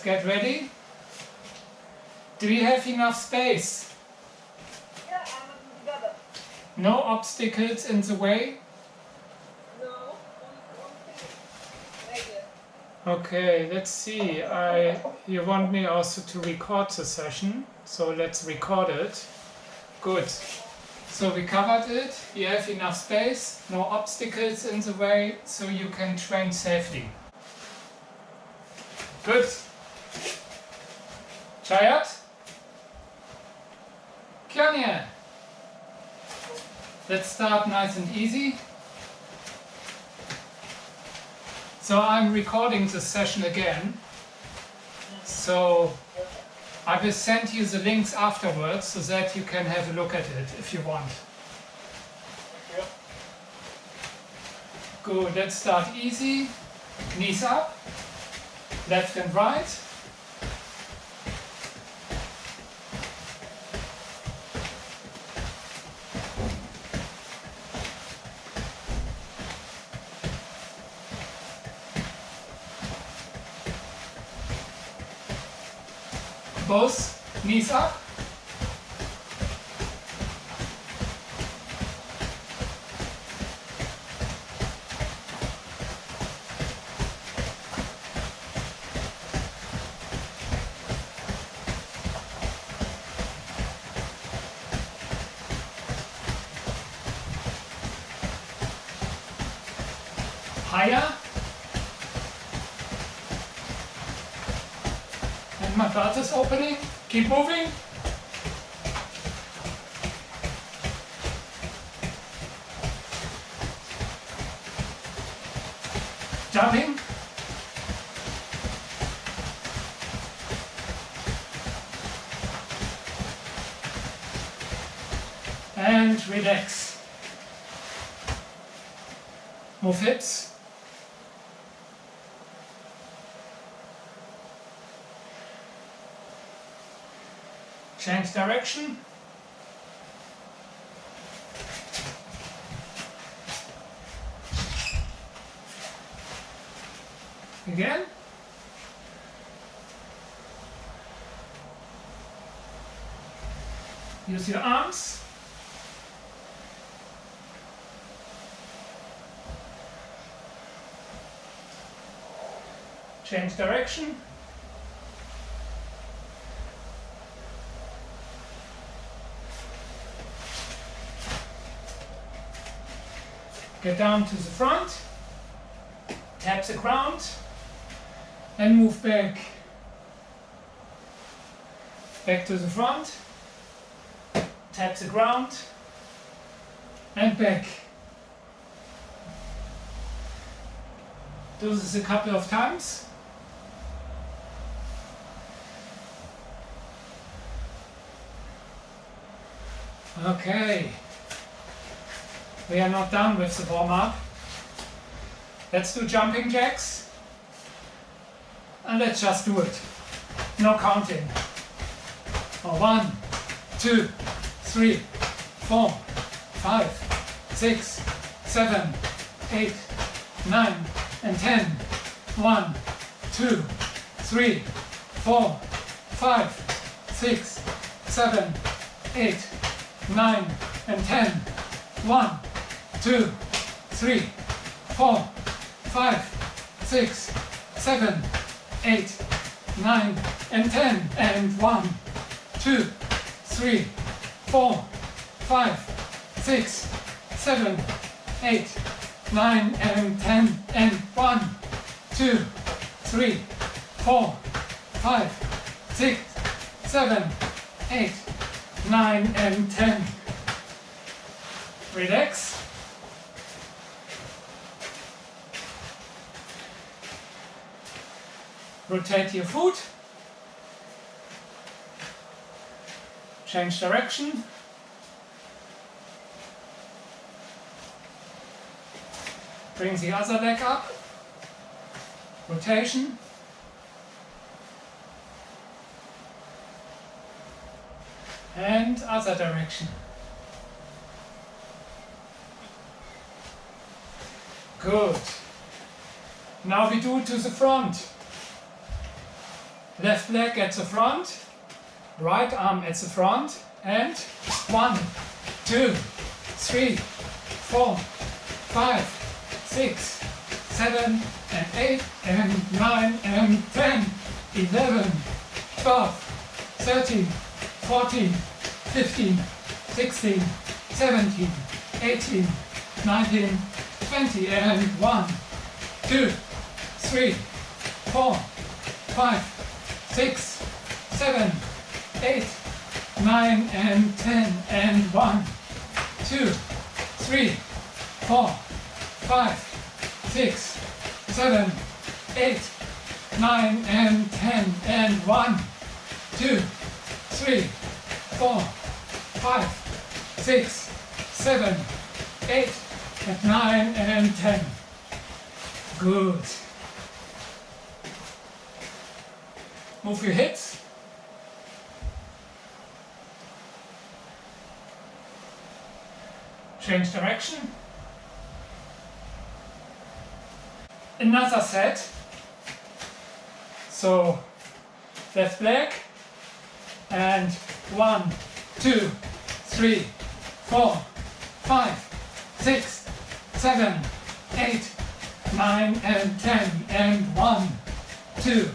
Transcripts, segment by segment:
get ready. Do you have enough space? Yeah, I'm together. No obstacles in the way? No, one thing. Right there. Okay, let's see. You want me also to record the session, so let's record it. Good. So we covered it. You have enough space, no obstacles in the way, so you can train safely. Good. Chayat? Kyanye. Let's start nice and easy. So I'm recording the session again. So I will send you the links afterwards so that you can have a look at it if you want. Yeah. Good, let's start easy. Knees up, left and right. Both knees up. Higher. And my butt is opening. Keep moving. Jumping. And relax. Move hips. Change direction. Again. Use your arms. Change direction. Get down to the front, tap the ground, and move back. Back to the front, tap the ground, and back. Do this a couple of times. Okay. We are not done with the warm-up. Let's do jumping jacks. And let's just do it. No counting. 1, 2, 3, 4, 5, 6, 7, 8, 9, and 10. 1, 2, 3, 4, 5, 6, 7, 8, 9, and 10. 1, 2, 3, 4, 5, 6, 7, 8, 9, and 10. And 1, 2, 3, 4, 5, 6, 7, 8, 9, and 10. And 1, 2, 3, 4, 5, 6, 7, 8, 9, and 10. Relax. Rotate your foot. Change direction. Bring the other leg up. Rotation. And other direction. Good. Now we do it to the front. Left leg at the front, right arm at the front, and 1, 2, 3, 4, 5, 6, 7, and 8, and 9, and 10, 11, 12, 13, 14, 15, 16, 17, 18, 19, 20, and 1, 2, 3, 4, 5, 6, 7, 8, 9, and 10, and 1, 2, 3, 4, 5, 6, 7, 8, 9, and 10, and 1, 2, 3, 4, 5, 6, 7, 8, and 9, and 10. Good. Move your hips. Change direction. Another set. So left leg and 1, 2, 3, 4, 5, 6, 7, 8, 9, and 10, and 1, 2,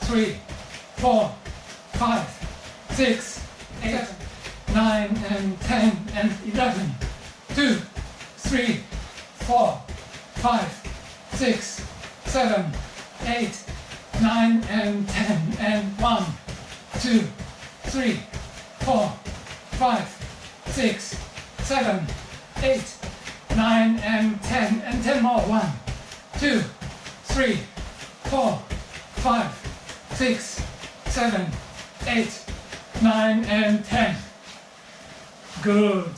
3, 4, 5, 6, 8, 9, and 10, and 11, 2, 3, 4, 5, 6, 7, 8, 9, and 10, and 1, 2, 3, 4, 5, 6, 7, 8, 9, and 10, and 10 more. 1, 2, 3, 4, 5, 6, 7, 8, 9, and 10. Good.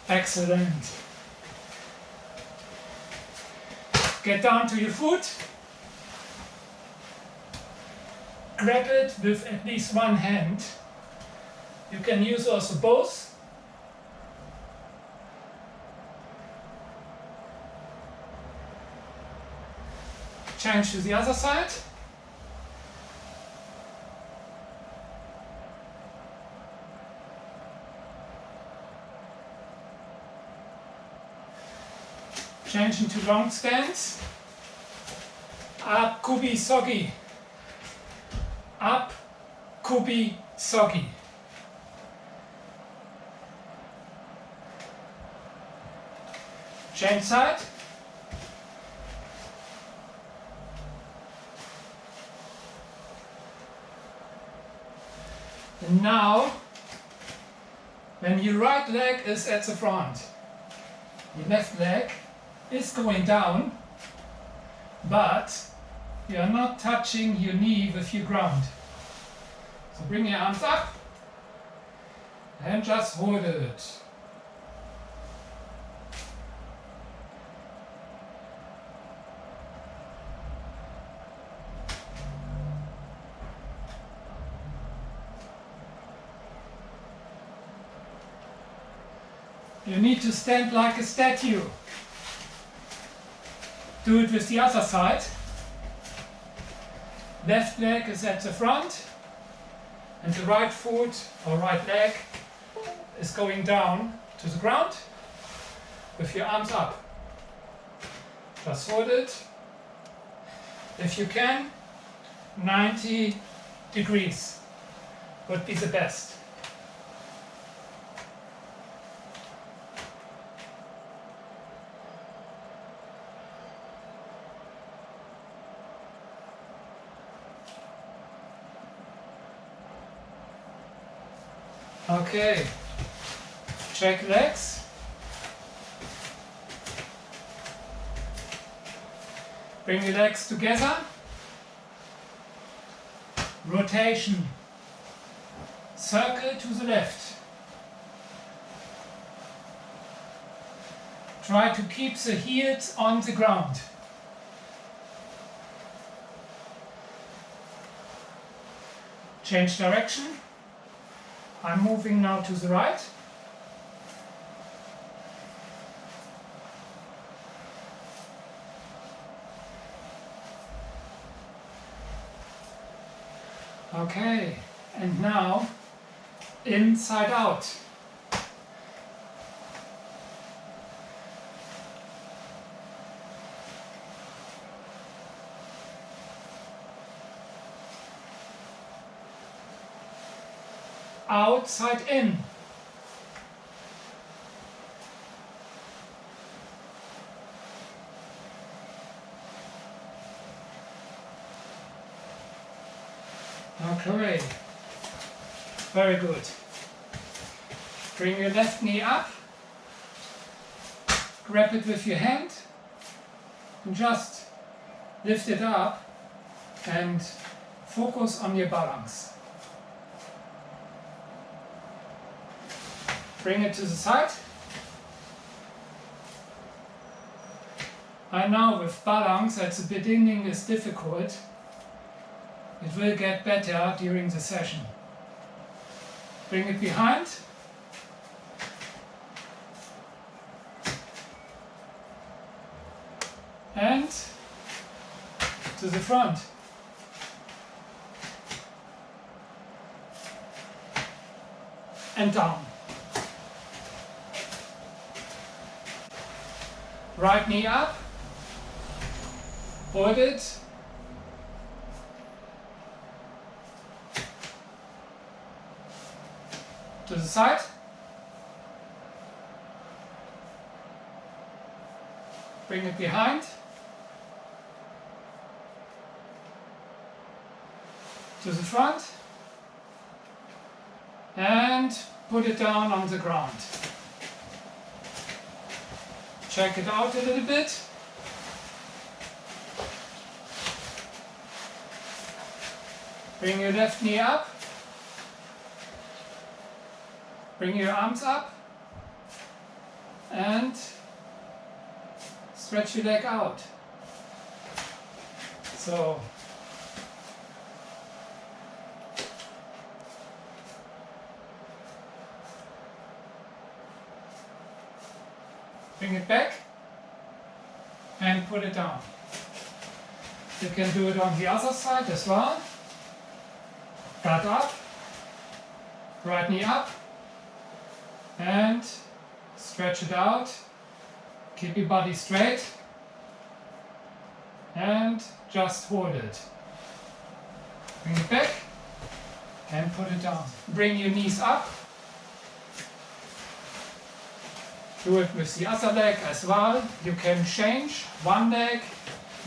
Excellent. Get down to your foot. Grab it with at least one hand. You can use also both. Change to the other side. Change into long stance. Up, kubi, sogi. Up, kubi, sogi. Change side. And now, when your right leg is at the front, your left leg is going down, but you are not touching your knee with your ground. So bring your arms up and just hold it. You need to stand like a statue. Do it with the other side. Left leg is at the front and the right foot or right leg is going down to the ground with your arms up. Just hold it. If you can, 90 degrees would be the best. Okay, check legs. Bring your legs together. Rotation. Circle to the left. Try to keep the heels on the ground. Change direction. I'm moving now to the right. Okay, and now inside out. Outside in. Okay, very good. Bring your left knee up, grab it with your hand, and just lift it up and focus on your balance. Bring it to the side. I know with balance at the beginning is difficult. It will get better during the session. Bring it behind. And to the front. And down. Right knee up. Hold it. To the side. Bring it behind. To the front. And put it down on the ground. Check it out a little bit. Bring your left knee up. Bring your arms up and stretch your leg out. So bring it back and put it down. You can do it on the other side as well. Guard up, right knee up. And stretch it out, keep your body straight and just hold it. Bring it back and put it down. Bring your knees up. Do it with the other leg as well. You can change one leg,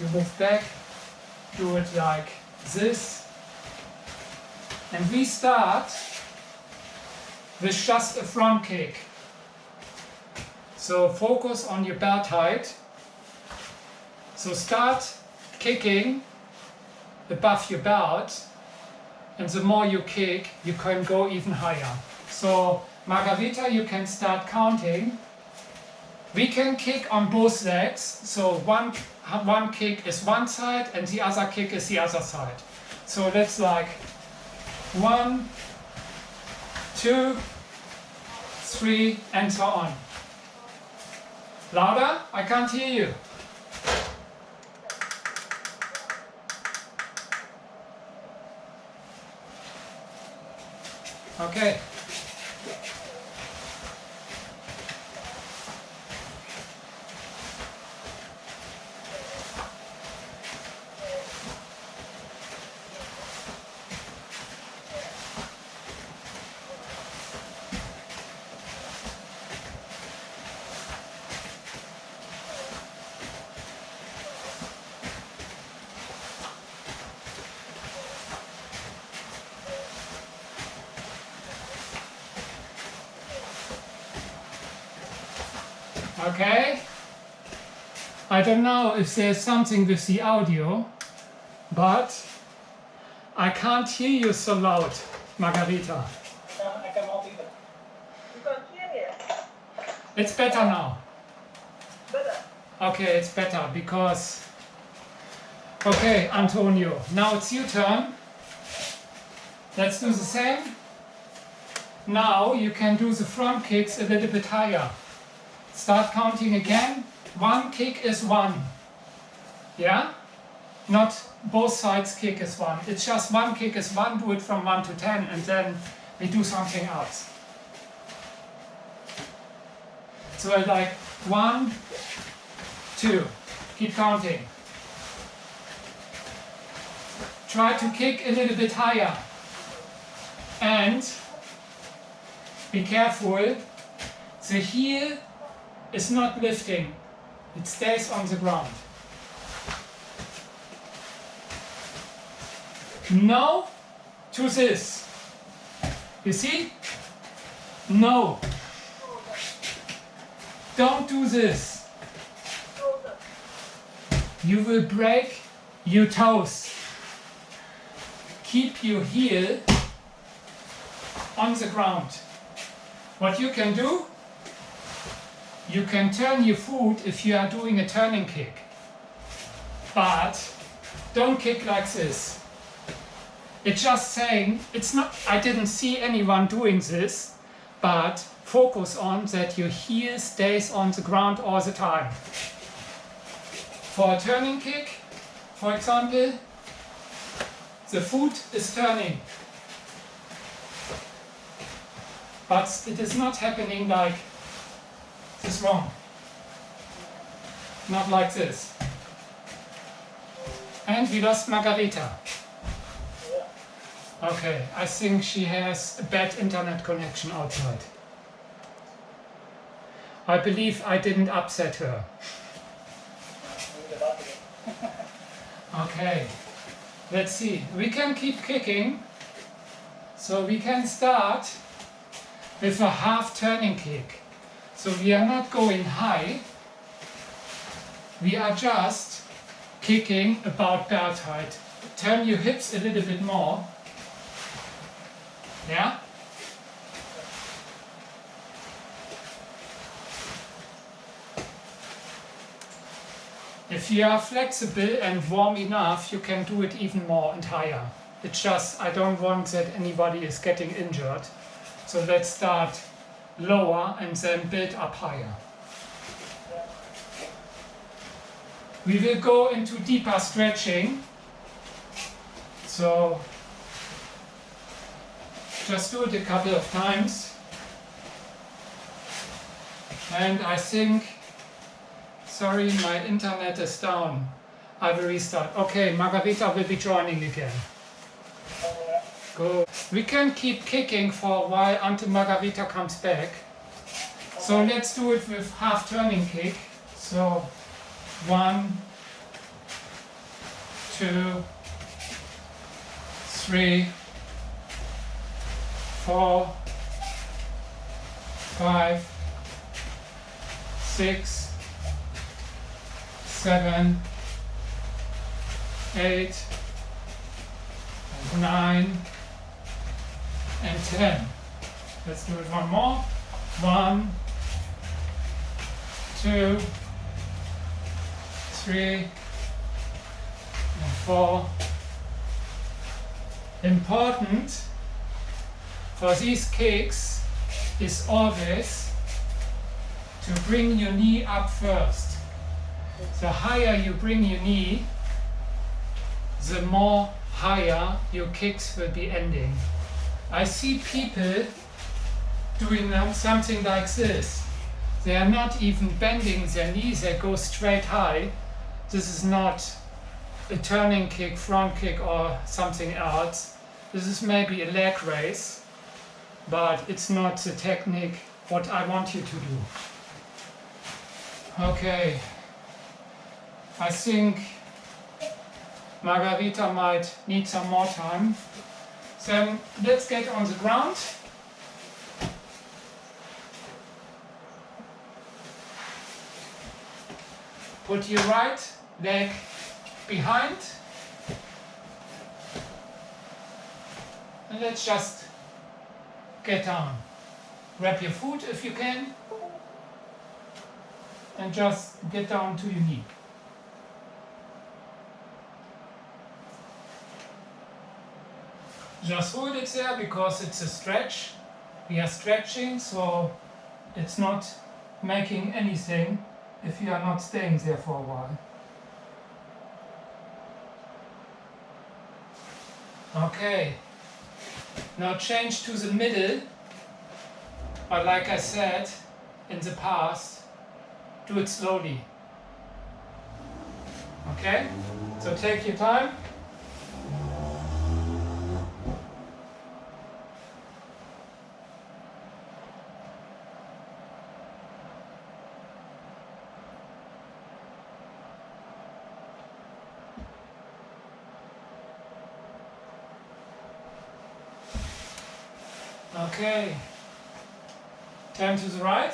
you move back, do it like this. And we start with just a front kick. So focus on your belt height. So start kicking above your belt, and the more you kick, you can go even higher. So Margarita, you can start counting. We can kick on both legs, so one kick is one side and the other kick is the other side. So that's like 1, 2, 3, and so on. Louder? I can't hear you. Okay. Okay, I don't know if there's something with the audio, but I can't hear you so loud, Margarita. I cannot either. You can hear me? It's better now. Better. Okay, it's better because... Okay, Antonio, now it's your turn. Let's do the same. Now you can do the front kicks a little bit higher. Start counting again. One kick is 1. Yeah? Not both sides kick is 1. It's just one kick is 1, do it from 1 to 10, and then we do something else. So like 1, 2, keep counting. Try to kick a little bit higher. And be careful, the heel is not lifting, it stays on the ground. No to this. You see? No. Don't do this. You will break your toes. Keep your heel on the ground. What you can do, you can turn your foot if you are doing a turning kick. But don't kick like this. It's just saying, it's not, I didn't see anyone doing this, but focus on that your heel stays on the ground all the time. For a turning kick, for example, the foot is turning. But it is not happening like this wrong. Not like this. And we lost Margarita. Okay, I think she has a bad internet connection outside. I believe I didn't upset her. Okay, let's see. We can keep kicking. So we can start with a half turning kick. So we are not going high. We are just kicking about belt height. Turn your hips a little bit more. Yeah? If you are flexible and warm enough, you can do it even more and higher. It's just, I don't want that anybody is getting injured. So let's start lower and then build up higher. We will go into deeper stretching. So just do it a couple of times. And I think, sorry, my internet is down. I will restart. Okay, Margarita will be joining again. Good. We can keep kicking for a while until Margarita comes back. So let's do it with half turning kick. So 1, 2, 3, 4, 5, 6, 7, 8, 9, and 10. Let's do it one more. 1, 2, 3, and 4. Important for these kicks is always to bring your knee up first. The higher you bring your knee, the more higher your kicks will be ending. I see people doing something like this. They are not even bending their knees, they go straight high. This is not a turning kick, front kick or something else. This is maybe a leg raise, but it's not the technique what I want you to do. Okay, I think Margarita might need some more time. So let's get on the ground. Put your right leg behind. And let's just get down. Grab your foot if you can. And just get down to your knee. Just hold it there because it's a stretch. We are stretching, so it's not making anything if you are not staying there for a while. Okay. Now change to the middle. But like I said in the past, do it slowly. Okay? So take your time. Okay. Turn to the right.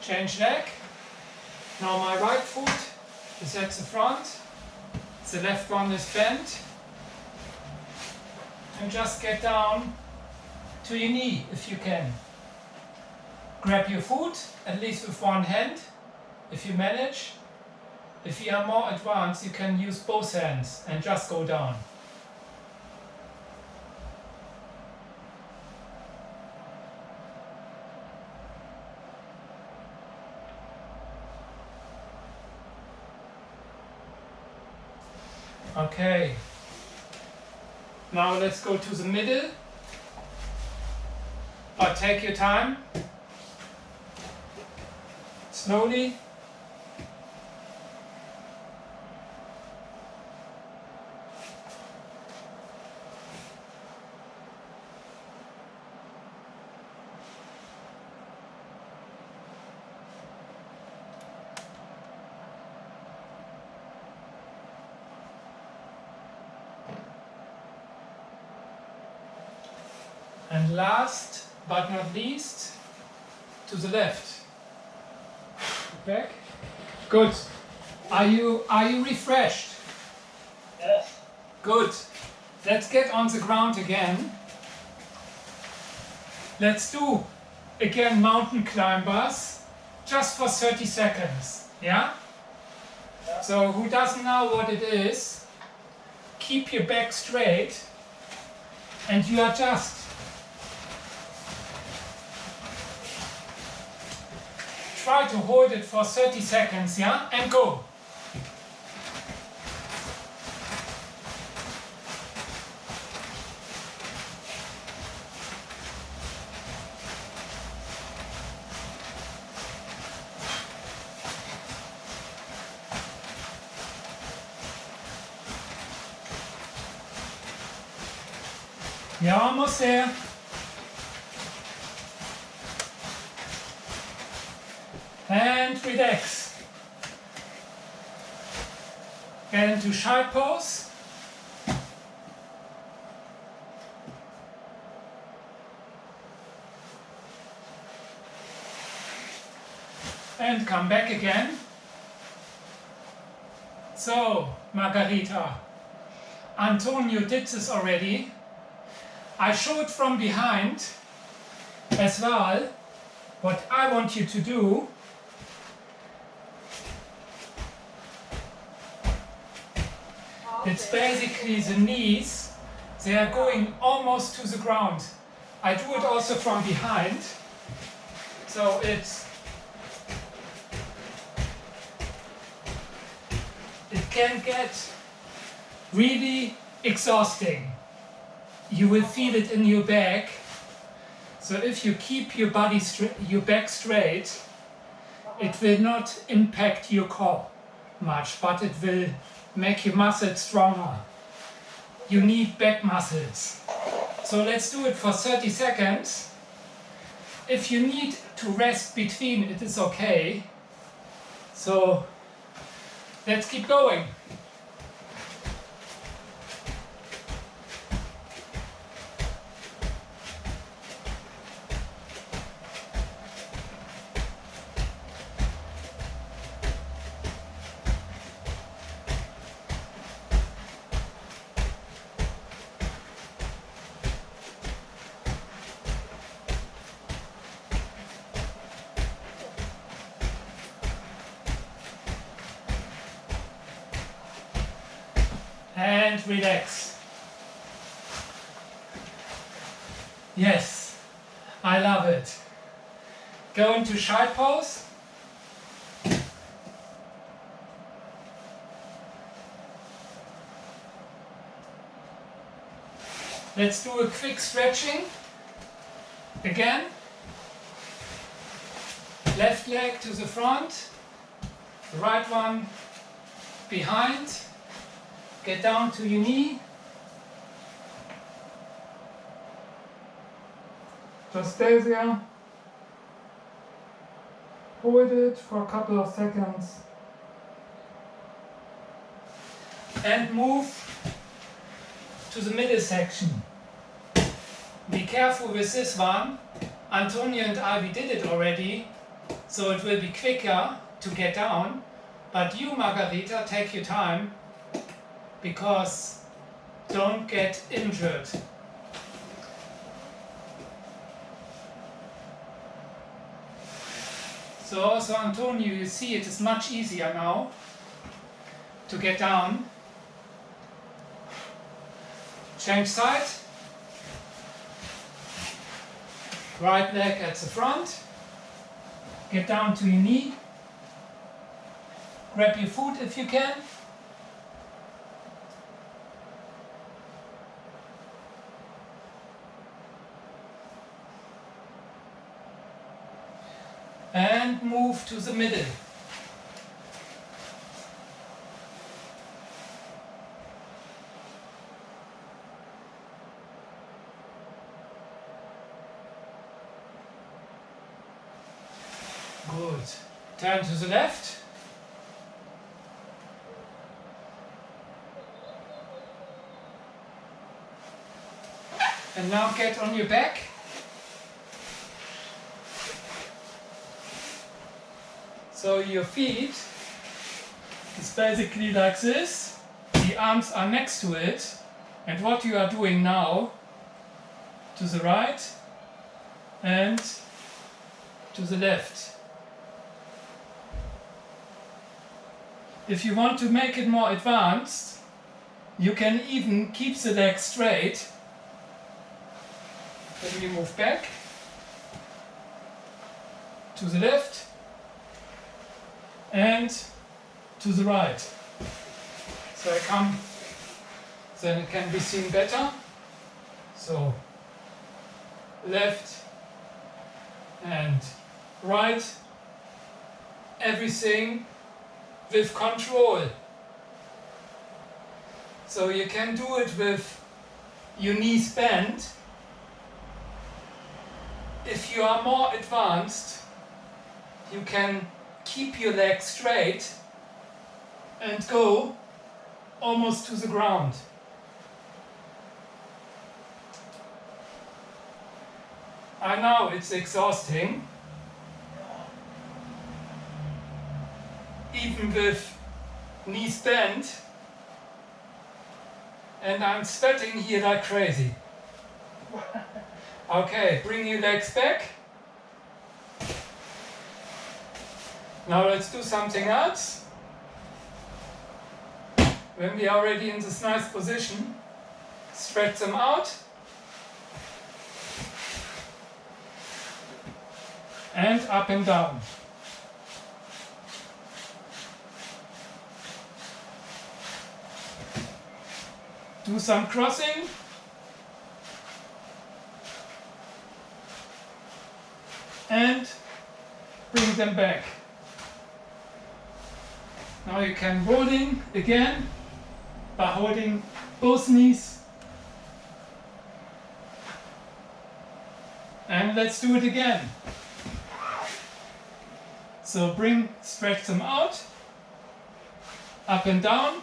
Change leg. Now my right foot is at the front. The left one is bent. And just get down to your knee if you can. Grab your foot, at least with one hand, if you manage. If you are more advanced, you can use both hands and just go down. Okay. Now let's go to the middle. But take your time. Slowly. And last but not least, to the left. Back. Good. Are you refreshed? Yes. Good. Let's get on the ground again. Let's do again mountain climbers just for 30 seconds. Yeah? So who doesn't know what it is, keep your back straight and you are just try to hold it for 30 seconds, yeah? And go. You're almost there. And relax. Get into side pose. And come back again. So, Margarita, Antonio did this already. I showed from behind as well. What I want you to do, it's basically the knees, they are going almost to the ground. I do it also from behind, so it can get really exhausting. You will feel it in your back. So if you keep your body your back straight, it will not impact your core much, but it will make your muscles stronger. You need back muscles. So let's do it for 30 seconds. If you need to rest between, it is okay. So let's keep going. And relax. Yes, I love it. Go into side pose. Let's do a quick stretching. Again. Left leg to the front, right one behind. Get down to your knee. Just stay there. Hold it for a couple of seconds. And move to the middle section. Be careful with this one. Antonio and I, we did it already, so it will be quicker to get down. But you, Margarita, take your time, because don't get injured. So also Antonio, you see it is much easier now to get down. Change side. Right leg at the front. Get down to your knee. Grab your foot if you can. And move to the middle. Good. Turn to the left. And now get on your back. So your feet is basically like this. The arms are next to it. And what you are doing now, to the right and to the left. If you want to make it more advanced, you can even keep the legs straight. Then you move back to the left and to the right. So I come, then it can be seen better. So left and right, everything with control. So you can do it with your knees bent. If you are more advanced, you can keep your legs straight and go almost to the ground. I know it's exhausting, even with knees bent, and I'm sweating here like crazy. Okay, bring your legs back. Now let's do something else. When we are already in this nice position, stretch them out. And up and down. Do some crossing. And bring them back. Now you can rolling again by holding both knees. And let's do it again. So stretch them out, up and down.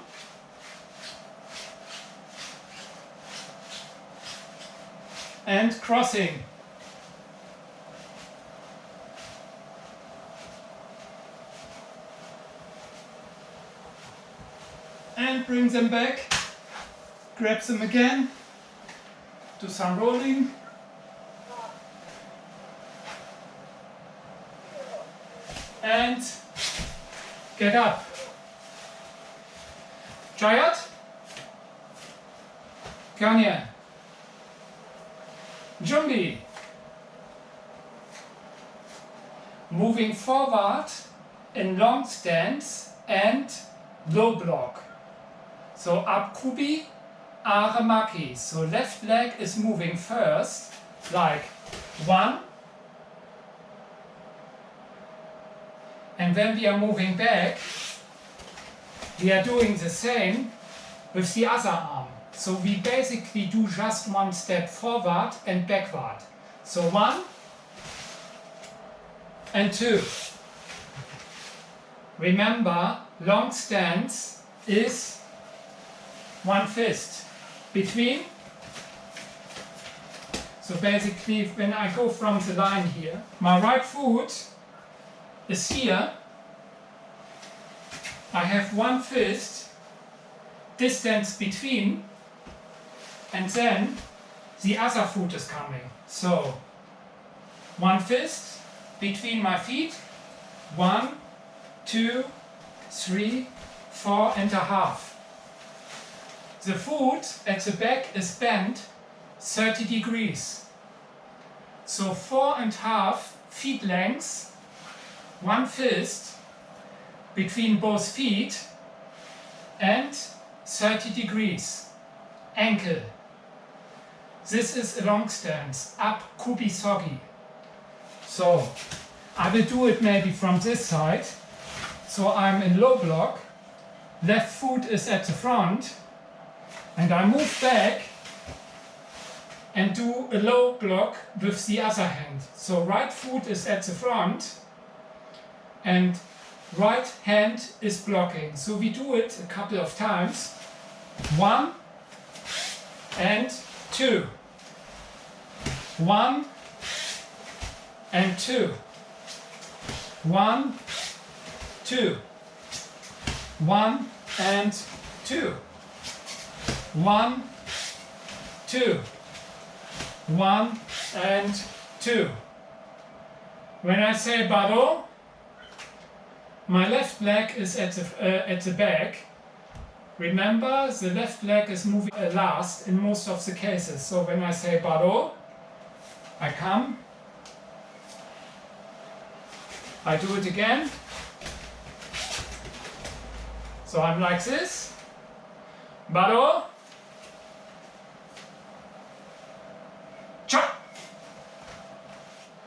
And crossing. And bring them back, grab them again, do some rolling, and get up. Jayat, Kanya, Jumbi, moving forward in long stance and low block. So up kubi, are maki. So left leg is moving first, like 1. And when we are moving back, we are doing the same with the other arm. So we basically do just 1 step forward and backward. So 1 and 2. Remember, long stance is 1 fist between. So basically, when I go from the line here, my right foot is here. I have 1 fist distance between, and then the other foot is coming. So 1 fist between my feet, 1, 2, 3, 4 and a half. The foot at the back is bent 30 degrees. So 4 and a half feet lengths, 1 fist between both feet and 30 degrees. Ankle. This is a long stance, up kubi sogi. So I will do it maybe from this side. So I'm in low block, left foot is at the front, and I move back and do a low block with the other hand. So right foot is at the front and right hand is blocking. So we do it a couple of times. 1 and 2. 1 and 2. 1, 2. 1 and 2. 1, 2. 1 and 2. When I say baro, my left leg is at the back. Remember, the left leg is moving last in most of the cases. So when I say baro, I come, I do it again. So I'm like this, baro, cha.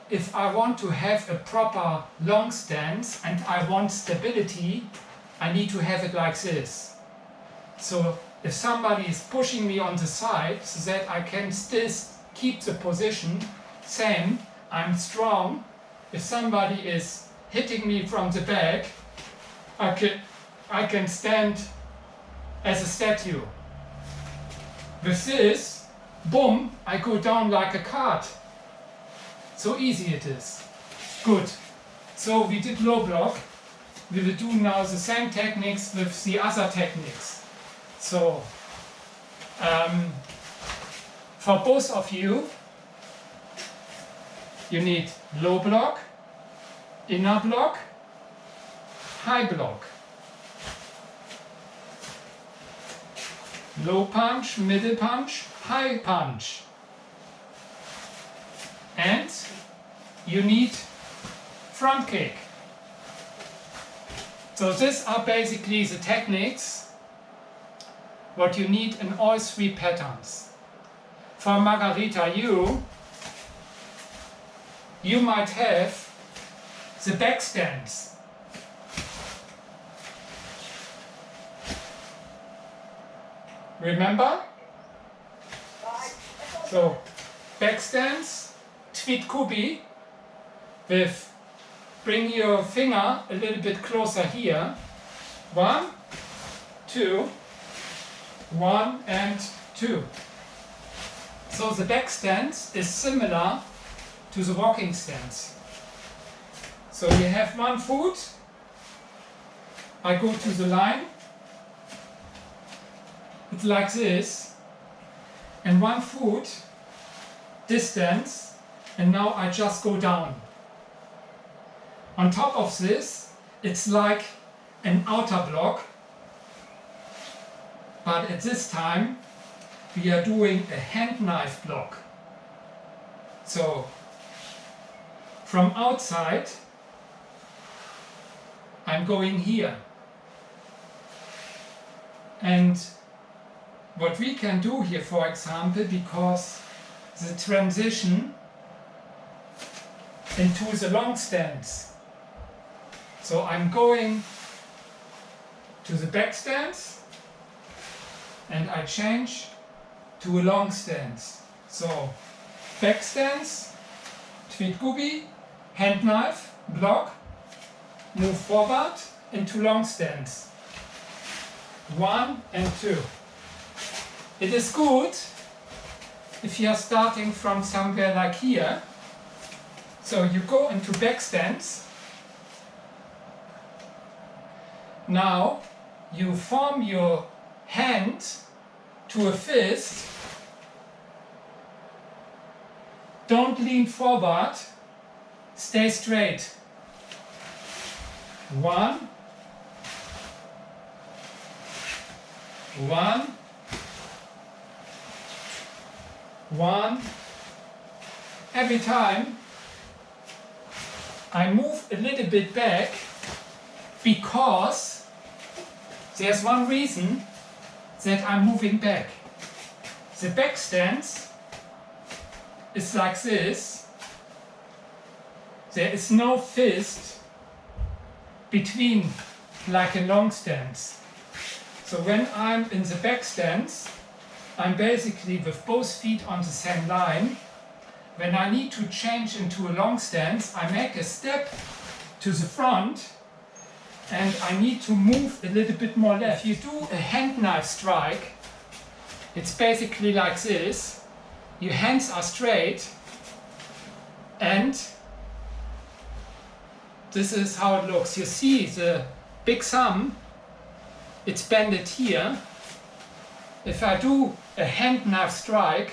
If I want to have a proper long stance and I want stability, I need to have it like this. So if somebody is pushing me on the side so that I can still keep the position, same, I'm strong. If somebody is hitting me from the back, I can stand as a statue. With this, boom, I go down like a cart. So easy it is. Good. So we did low block. We will do now the same techniques with the other techniques. So for both of you, you need low block, inner block, high block. Low punch, middle punch, high punch. And you need front kick. So these are basically the techniques what you need in all 3 patterns. For Margarita, you might have the back stance. Remember? So back stance, tweet kubi, with bring your finger a little bit closer here. 1, 2, 1 and 2. So the back stance is similar to the walking stance. So you have 1 foot, I go to the line, it's like this, and 1 foot distance, and now I just go down. On top of this, it's like an outer block, but at this time we are doing a hand knife block. So from outside I'm going here. And what we can do here, for example, because the transition into the long stance. So I'm going to the back stance and I change to a long stance. So back stance, tweet gubi, hand knife, block, move forward into long stance. 1 and 2. It is good if you are starting from somewhere like here. So you go into back stance. Now you form your hand to a fist. Don't lean forward. Stay straight. 1, 1, 1. Every time I move a little bit back because there's one reason that I'm moving back. The back stance is like this. There is no fist between like a long stance. So when I'm in the back stance, I'm basically with both feet on the same line. When I need to change into a long stance, I make a step to the front and I need to move a little bit more left. If you do a hand knife strike, it's basically like this. Your hands are straight and this is how it looks. You see the big thumb, it's bended here. If I do a hand knife strike,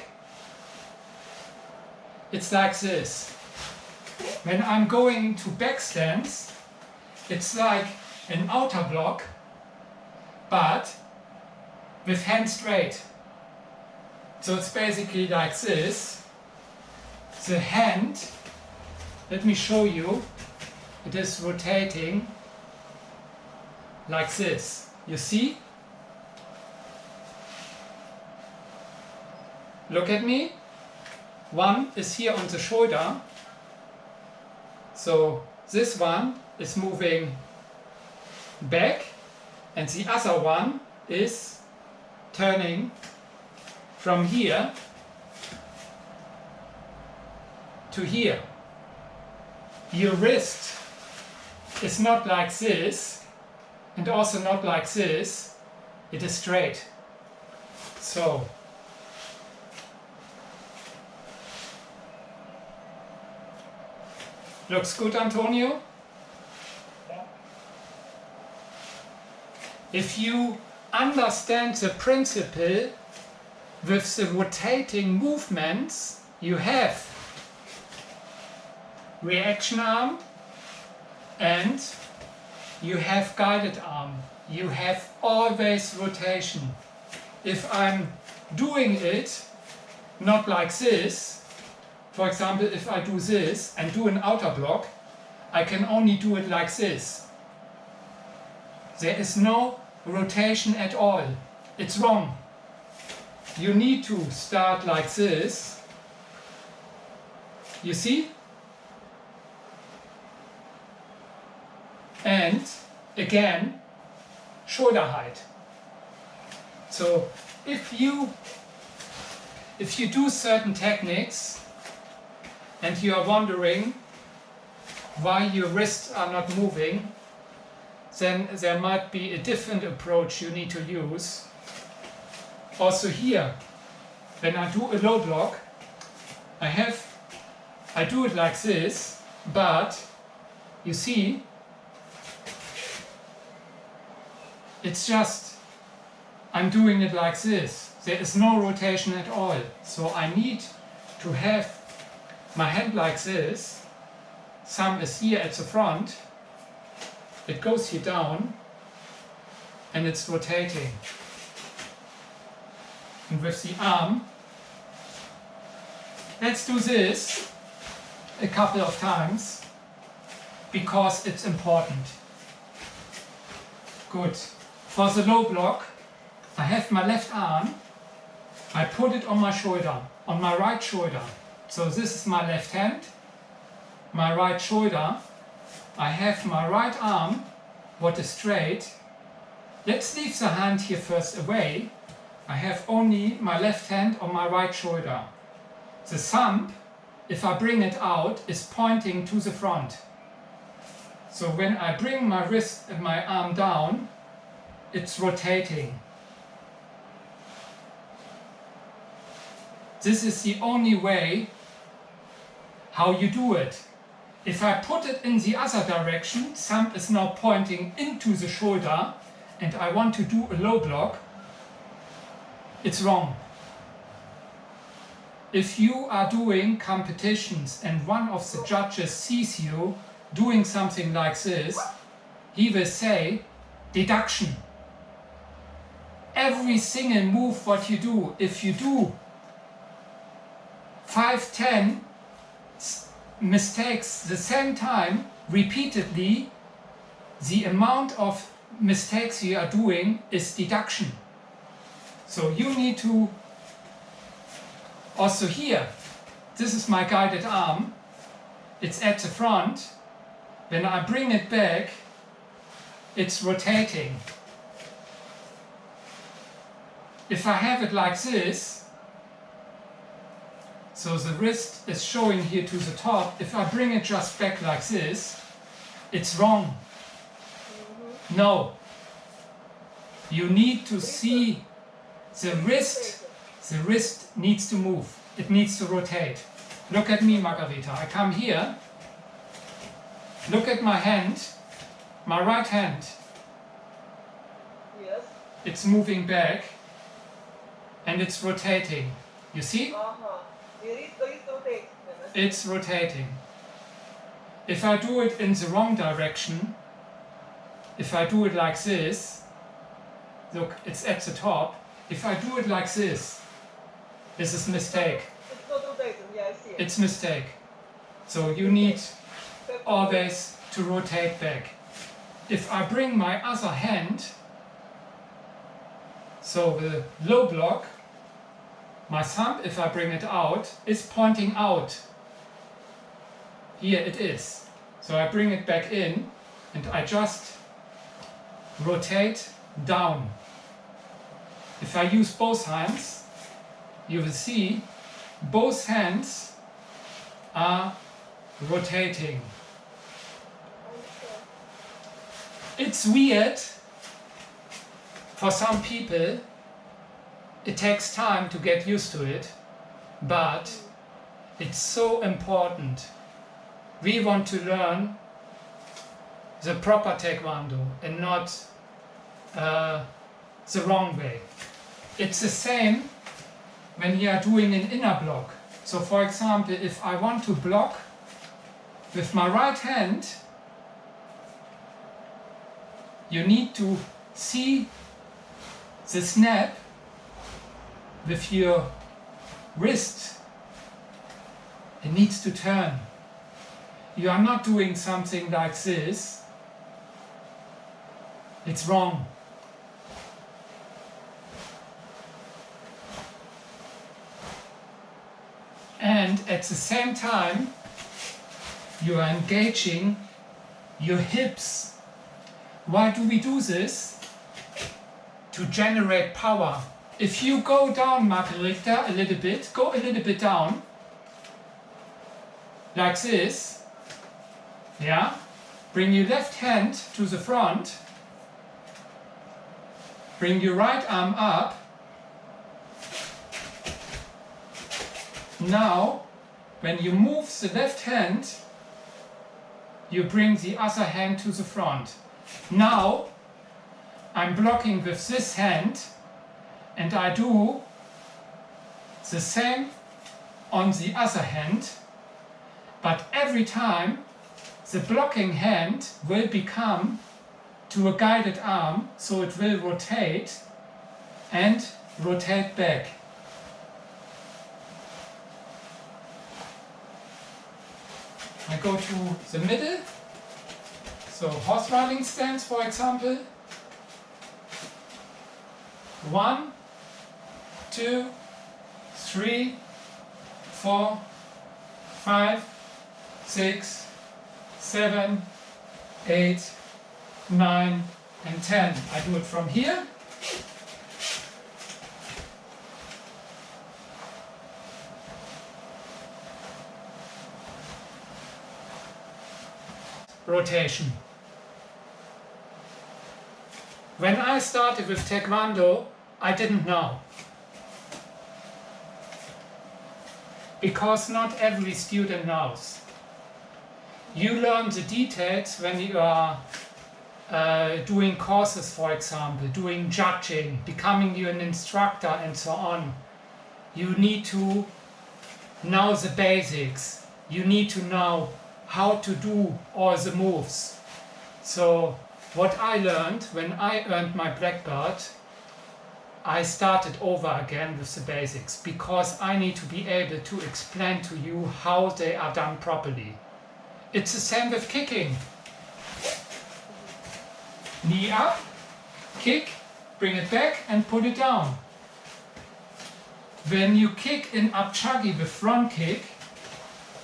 it's like this. When I'm going to back stance, it's like an outer block, but with hand straight. So it's basically like this. The hand, let me show you, it is rotating like this. You see? Look at me. One is here on the shoulder. So this one is moving back and the other one is turning from here to here. Your wrist is not like this and also not like this. It is straight. So looks good, Antonio? If you understand the principle with the rotating movements, you have reaction arm and you have guided arm. You have always rotation. If I'm doing it not like this, for example, if I do this and do an outer block, I can only do it like this. There is no rotation at all. It's wrong. You need to start like this. You see? And again, shoulder height. So if you do certain techniques and you are wondering why your wrists are not moving, then there might be a different approach you need to use. Also here, when I do a low block, I do it like this, but you see, it's just, I'm doing it like this. There is no rotation at all. So I need to have my hand like this. Thumb is here at the front. It goes here down and it's rotating. And with the arm, let's do this a couple of times because it's important. Good. For the low block, I have my left arm. I put it on my shoulder, on my right shoulder. So this is my left hand, my right shoulder. I have my right arm, what is straight. Let's leave the hand here first away. I have only my left hand on my right shoulder. The thumb, if I bring it out, is pointing to the front. So when I bring my wrist and my arm down, it's rotating. This is the only way how you do it. If I put it in the other direction, thumb is now pointing into the shoulder, and I want to do a low block, it's wrong. If you are doing competitions and one of the judges sees you doing something like this, he will say, deduction. Every single move what you do, if you do 5, 10 mistakes the same time, repeatedly, the amount of mistakes you are doing is deduction. So you need to, also here, this is my guided arm, it's at the front. When I bring it back, it's rotating. If I have it like this, so the wrist is showing here to the top, if I bring it just back like this, it's wrong. No. You need to see the wrist needs to move, it needs to rotate. Look at me, Margarita, I come here, look at my hand, my right hand. Yes. It's moving back and it's rotating. You see? It's rotating. If I do it in the wrong direction, if I do it like this, look, it's at the top. If I do it like this is mistake. It's not rotating, yeah, I see it. It's mistake. So you need always to rotate back. If I bring my other hand, so the low block, my thumb, if I bring it out, is pointing out. Here it is. So I bring it back in and I just rotate down. If I use both hands, you will see both hands are rotating. It's weird for some people. It takes time to get used to it, but it's so important. We want to learn the proper Taekwondo and not the wrong way. It's the same when you are doing an inner block. So for example, if I want to block with my right hand, you need to see the snap with your wrist. It needs to turn. You are not doing something like this. It's wrong. And at the same time, you are engaging your hips. Why do we do this? To generate power. If you go down, Margarita, a little bit, go a little bit down, like this, yeah? Bring your left hand to the front, bring your right arm up. Now, when you move the left hand, you bring the other hand to the front. Now, I'm blocking with this hand, and I do the same on the other hand, but every time the blocking hand will become to a guided arm, so it will rotate and rotate back. I go to the middle, so horse riding stance for example, 1, 2, 3, 4, 5, 6, 7, 8, 9 and 10. I do it from here. Rotation. When I started with Taekwondo, I didn't know. Because not every student knows. You learn the details when you are doing courses, for example, doing judging, becoming an instructor and so on. You need to know the basics. You need to know how to do all the moves. So what I learned when I earned my black belt, I started over again with the basics because I need to be able to explain to you how they are done properly. It's the same with kicking. Knee up, kick, bring it back and put it down. When you kick in up chagi with front kick,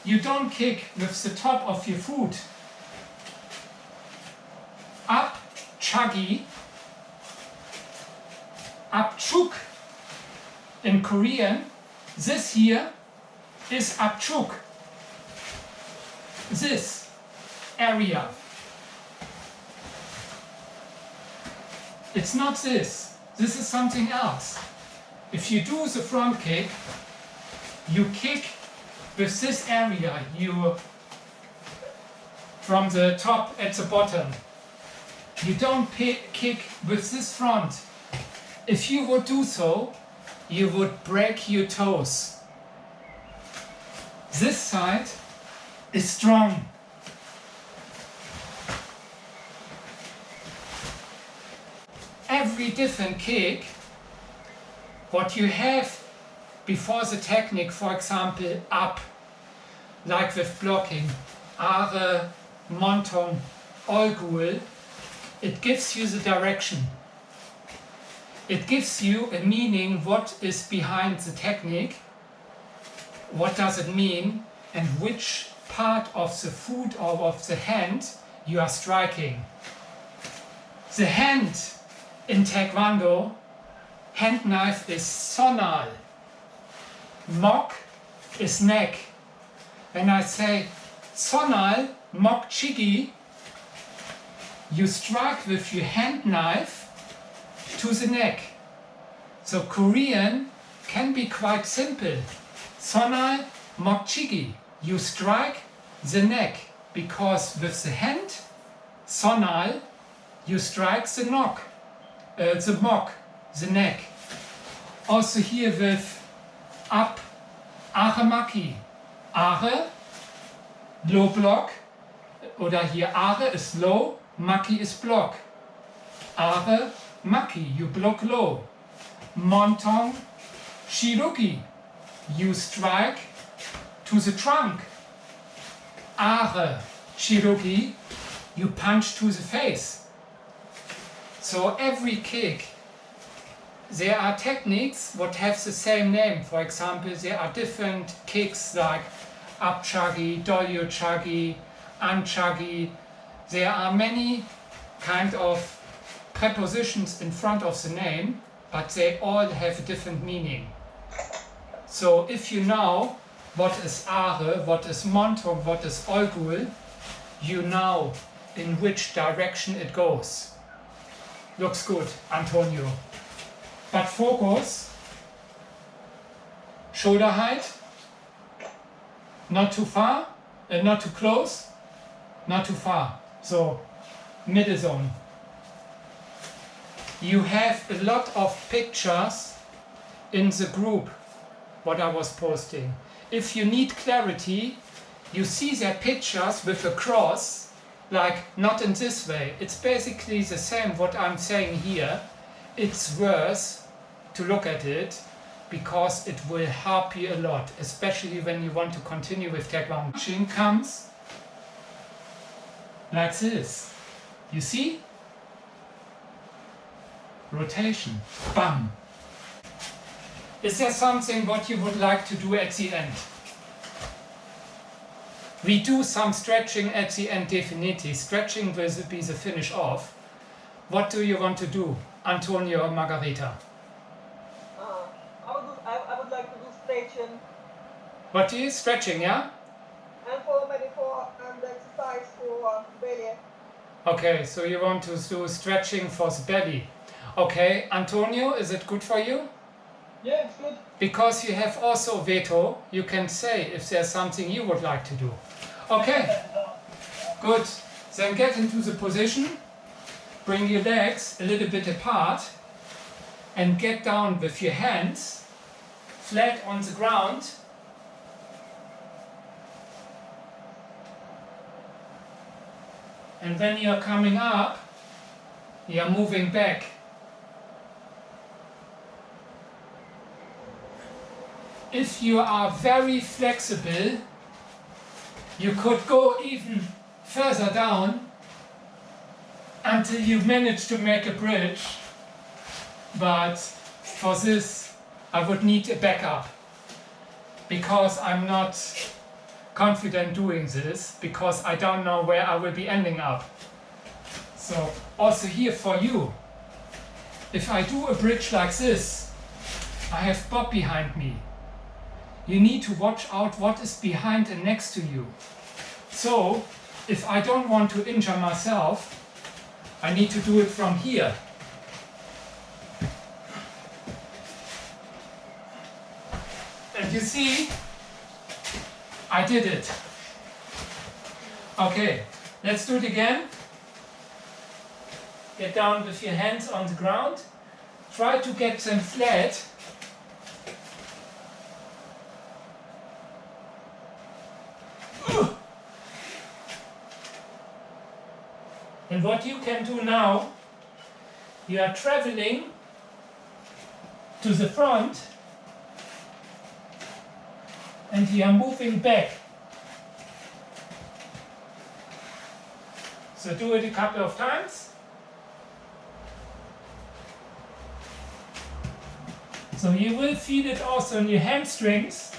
you don't kick with the top of your foot. Up chagi, up chuk. In Korean, this here is up chuk. This area. It's not this. This is something else. If you do the front kick, you kick with this area, you from the top at the bottom. You don't kick with this front. If you would do so, you would break your toes. This side is strong. Every different kick, what you have before the technique, for example, up, like with blocking, are, monton, olgul, it gives you the direction. It gives you a meaning what is behind the technique, what does it mean, and which part of the foot or of the hand you are striking. The hand in Taekwondo, hand knife is sonal. Mok is neck. When I say sonal, mok chigi, you strike with your hand knife to the neck. So Korean can be quite simple. Sonal, mok chigi. You strike the neck because with the hand, sonal, you strike the mok, the neck. Also here with up, are maki. Are, low block, oder hier are is low, maki is block. Are, maki, you block low. Monton, shiruki, you strike to the trunk. Are, shiruki, you punch to the face. So every kick, there are techniques what have the same name. For example, there are different kicks like up chagi, dolyo chagi, an chagi. There are many kind of prepositions in front of the name, but they all have a different meaning. So if you know what is are, what is monton, what is olgul, you know in which direction it goes. Looks good, Antonio. But focus, shoulder height, not too far, not too close, not too far. So, middle zone. You have a lot of pictures in the group, what I was posting. If you need clarity, you see their pictures with a cross, like not in this way. It's basically the same what I'm saying here. It's worth to look at it because it will help you a lot, especially when you want to continue with Taekwondo. Shin comes like this. You see? rotation, bam. Is there something what you would like to do at the end? We do some stretching at the end, definitely. Stretching will be the finish off. What do you want to do, Antonio or Margarita? I would like to do stretching. What do you stretching, yeah? And and exercise for belly. Okay, so you want to do stretching for the belly. Okay, Antonio, is it good for you? Yeah, it's good. Because you have also veto, you can say if there's something you would like to do. Okay, good. Then get into the position, bring your legs a little bit apart and get down with your hands flat on the ground. And when you're coming up, you're moving back. If you are very flexible, you could go even further down until you manage to make a bridge. But for this, I would need a backup because I'm not confident doing this because I don't know where I will be ending up. So also here for you, if I do a bridge like this, I have Bob behind me. You need to watch out what is behind and next to you. So if I don't want to injure myself, I need to do it from here. And you see, I did it. Okay, let's do it again. Get down with your hands on the ground. Try to get them flat. And what you can do now, you are traveling to the front and you are moving back. So do it a couple of times. So you will feel it also in your hamstrings,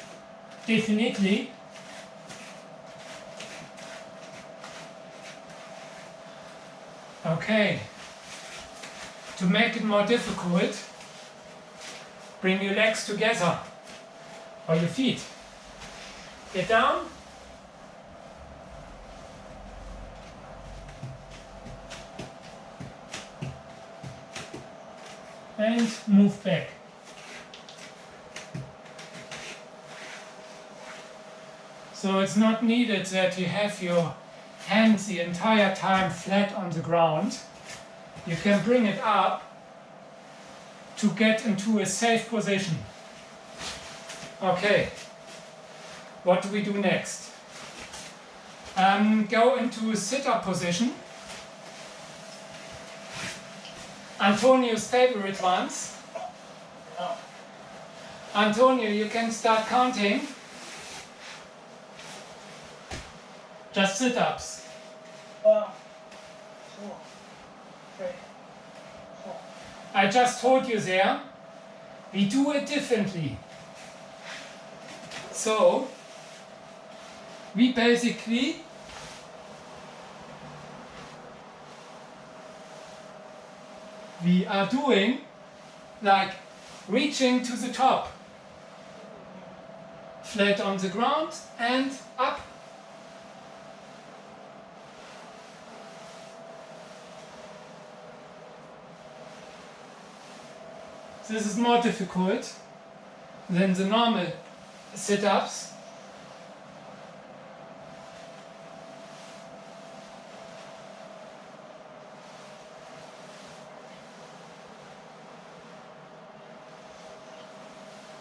definitely. Okay, to make it more difficult, bring your legs together, or your feet. Get down. And move back. So it's not needed that you have your hands the entire time flat on the ground. You can bring it up to get into a safe position. Okay, what do we do next? Go into a sit-up position. Antonio's favorite ones. Antonio, you can start counting. Just sit-ups. 1, 2, 3, 4. I just told you there, we do it differently. So, we basically we are doing like reaching to the top, flat on the ground and up. This is more difficult than the normal sit-ups.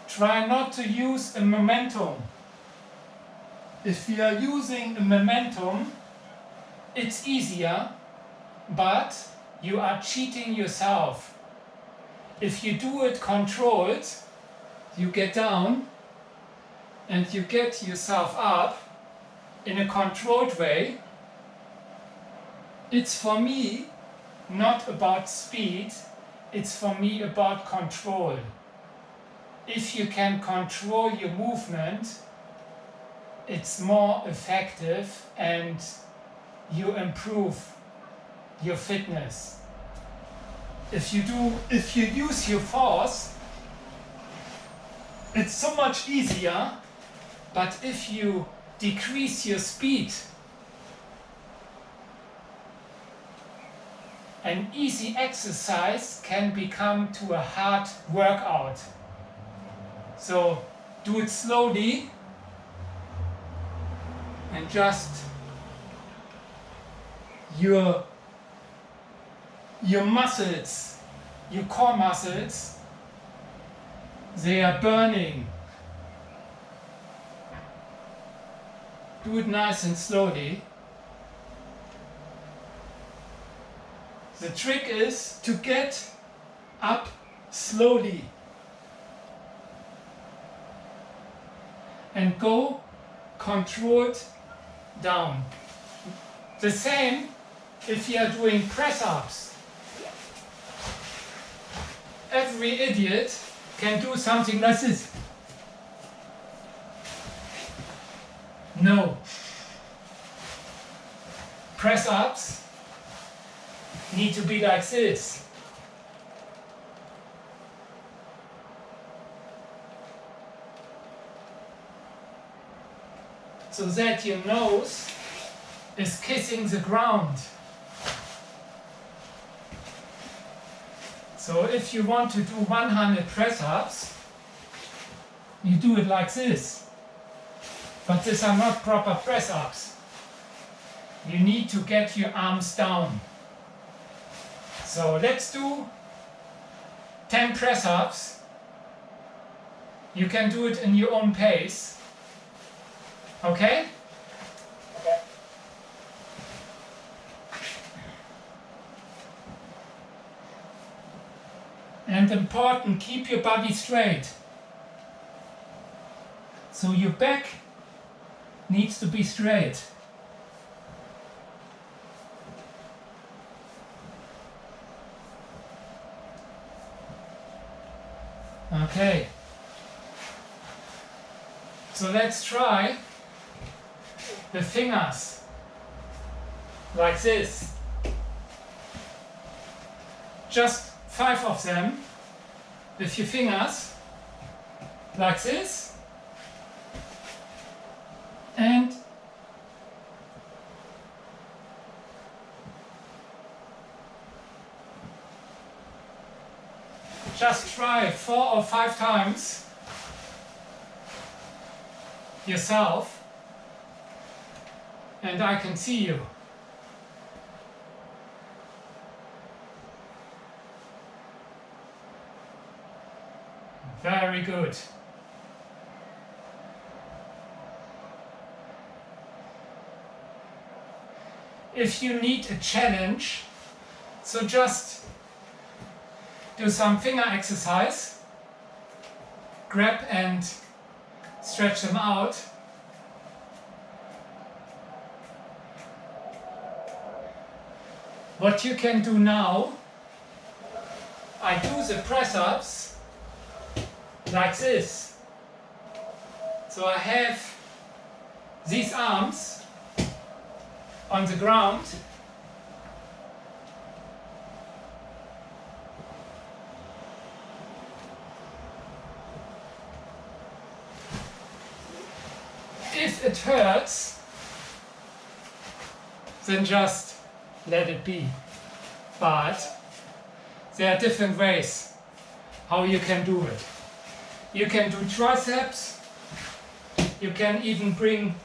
Try not to use a momentum. If you are using a momentum, it's easier, but you are cheating yourself. If you do it controlled, you get down and you get yourself up in a controlled way. It's for me not about speed, it's for me about control. If you can control your movement, it's more effective and you improve your fitness. If you use your force, it's so much easier, but if you decrease your speed, an easy exercise can become to a hard workout. So do it slowly and just your muscles, your core muscles, they are burning. Do it nice and slowly. The trick is to get up slowly and go controlled down. The same if you are doing press-ups. Every idiot can do something like this. No. Press-ups need to be like this. So that your nose is kissing the ground. So if you want to do 100 press-ups, you do it like this. But these are not proper press-ups. You need to get your arms down. So let's do 10 press-ups. You can do it in your own pace. Okay? Okay. And important, keep your body straight. So your back needs to be straight. Okay. So let's try the fingers like this. Just 5 of them with your fingers like this, and just try 4 or 5 times yourself, and I can see you. Very good. If you need a challenge, so just do some finger exercise, grab and stretch them out. What you can do now, I do the press-ups like this. So I have these arms on the ground, if it hurts, then just let it be. But there are different ways how you can do it. You can do triceps, you can even bring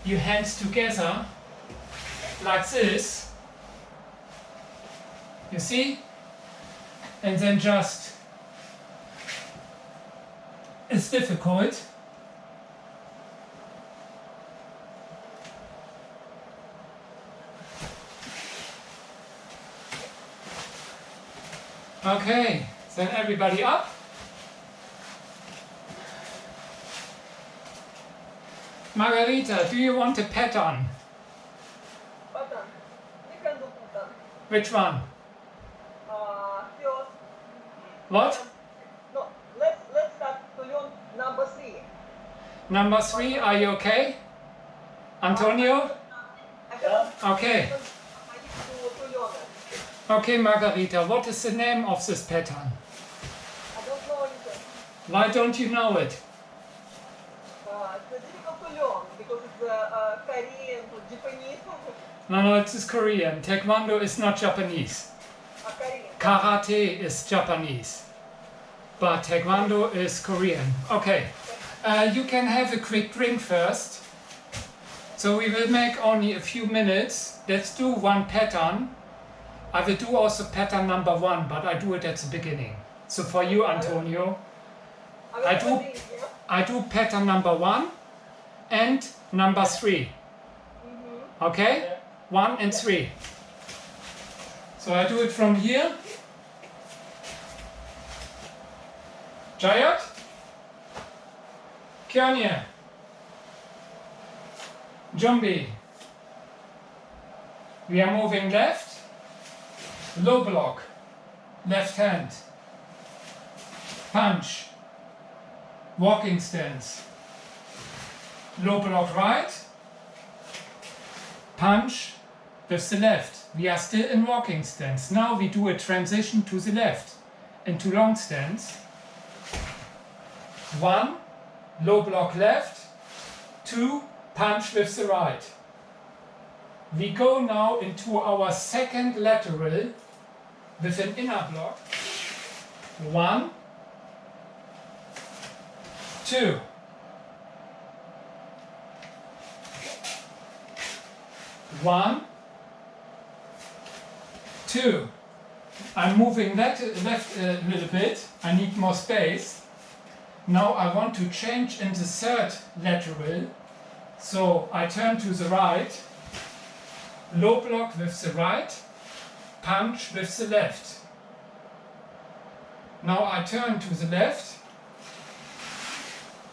your hands together like this, you see, and then just, it's difficult, okay, then everybody up. Margarita, do you want a pattern? Pattern. You can do pattern. Which one? Yours. What? No, let's start to learn number 3. Number 3, are you okay? Antonio? Okay. I need to learn it. Okay, Margarita, what is the name of this pattern? I don't know it. Why don't you know it? It's difficult to learn because it's Korean or Japanese. No, it is Korean. Taekwondo is not Japanese. Korean. Karate is Japanese. But Taekwondo is Korean. Okay. You can have a quick drink first. So we will make only a few minutes. Let's do one pattern. I will do also pattern number 1, but I do it at the beginning. So for you, Antonio, I do pattern number 1 and number 3. Okay? 1 and 3. So I do it from here. Jayat? Kyanya? Jumbi? We are moving left. Low block. Left hand. Punch. Walking stance. Low block right. Punch with the left. We are still in walking stance. Now we do a transition to the left into long stance. 1, low block left. 2, punch with the right. We go now into our second lateral with an inner block. 1, 2. 1, 2. I'm moving left a little bit. I need more space. Now I want to change in the third lateral. So I turn to the right. Low block with the right. Punch with the left. Now I turn to the left.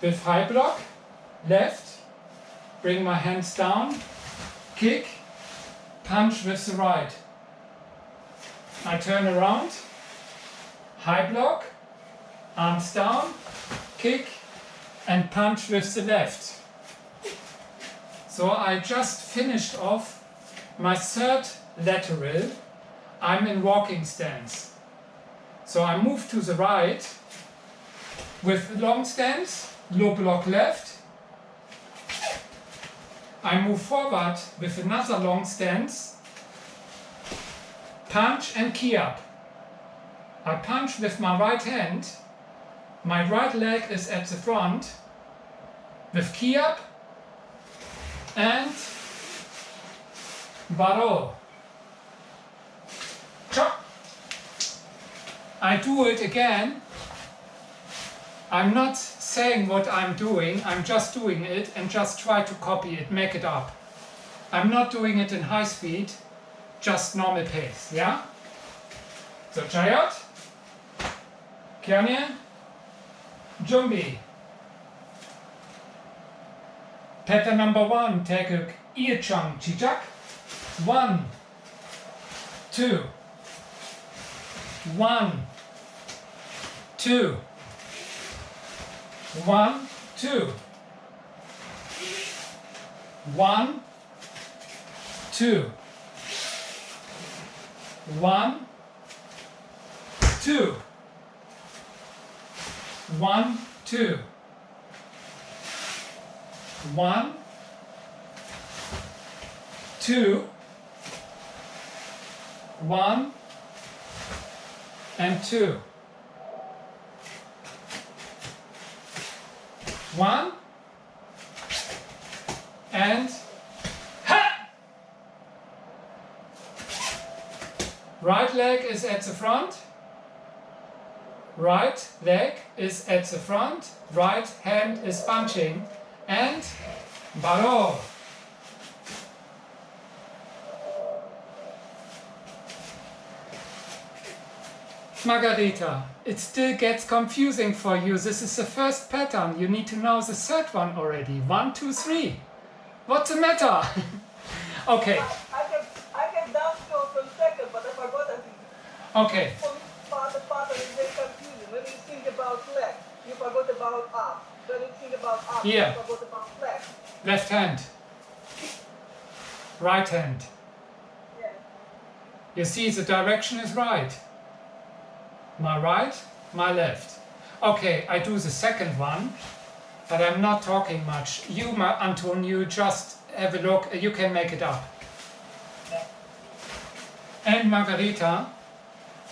With high block. Left. Bring my hands down. Kick. Punch with the right. I turn around. High block. Arms down. Kick. And punch with the left. So I just finished off my third lateral. I'm in walking stance. So I move to the right with long stance, low block left. I move forward with another long stance, punch and key up. I punch with my right hand, my right leg is at the front, with key up and baro. Chop. I do it again. I'm not saying what I'm doing, I'm just doing it and just try to copy it, make it up. I'm not doing it in high speed, just normal pace, yeah? So Jayat, Kyanya, Jumbi. Pattern number 1, Taegeuk Chang Chijak. 1, 2. 1, 2. 1, 2. 1, 2. 1, 2. 1, 2. 1, 2. 1 and 2. 1 and ha! Right leg is at the front. Right leg is at the front. Right hand is punching. And baro. Margarita, it still gets confusing for you. This is the first pattern. You need to know the third one already. 1, 2, 3. What's the matter? Okay. I can dance for a second, but I forgot everything. Okay. Part pattern is very confusing. When you think about left, you forgot about up. When you think about up, Here. you forgot about left. Left hand. Right hand. Yes. You see, the direction is right. My right, my left. Okay, I do the second one, but I'm not talking much. You, Anton, you just have a look. You can make it up. And Margarita,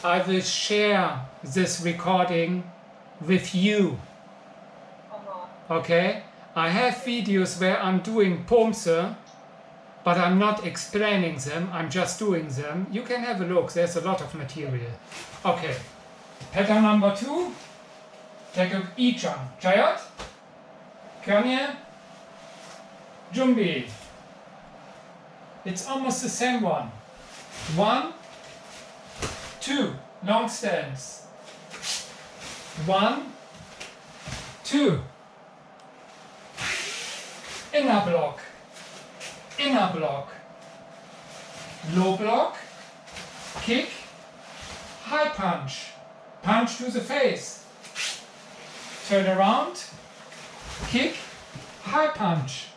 I will share this recording with you. Okay? I have videos where I'm doing Poomsae, but I'm not explaining them, I'm just doing them. You can have a look, there's a lot of material. Okay, pattern number 2, Taegeuk Jang. Jayat, Kanye, Jumbi. It's almost the same one. 1, 2, long stance. 1, 2. Inner block, inner block, low block, kick, high punch, punch to the face, turn around, kick, high punch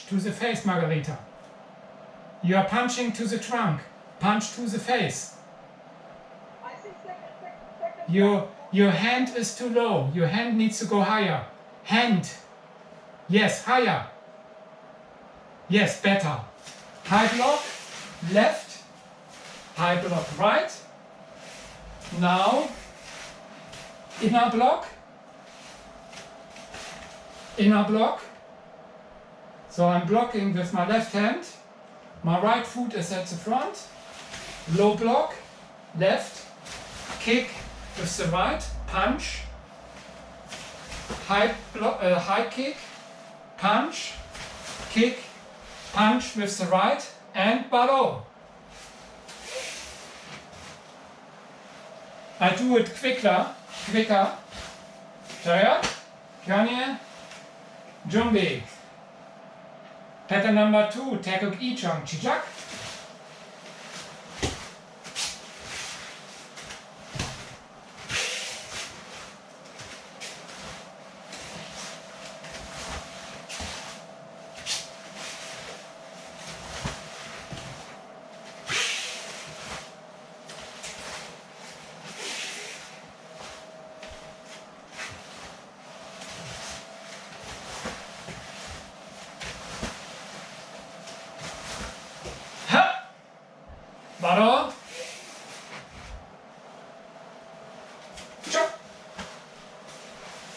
to the face, Margarita. You are punching to the trunk, punch to the face. I think second. Your hand is too low, your hand needs to go higher. Hand. Yes, higher. Yes, better. High block, left. High block, right. Now, inner block. Inner block. So I'm blocking with my left hand. My right foot is at the front. Low block, left. Kick with the right. Punch. High block, high kick. Punch, kick, punch with the right, and baro. I do it quicker. Jaya, Kanye, Jumbi. Pattern number 2, Taegeuk Jang, Chijak. Baro. Chop.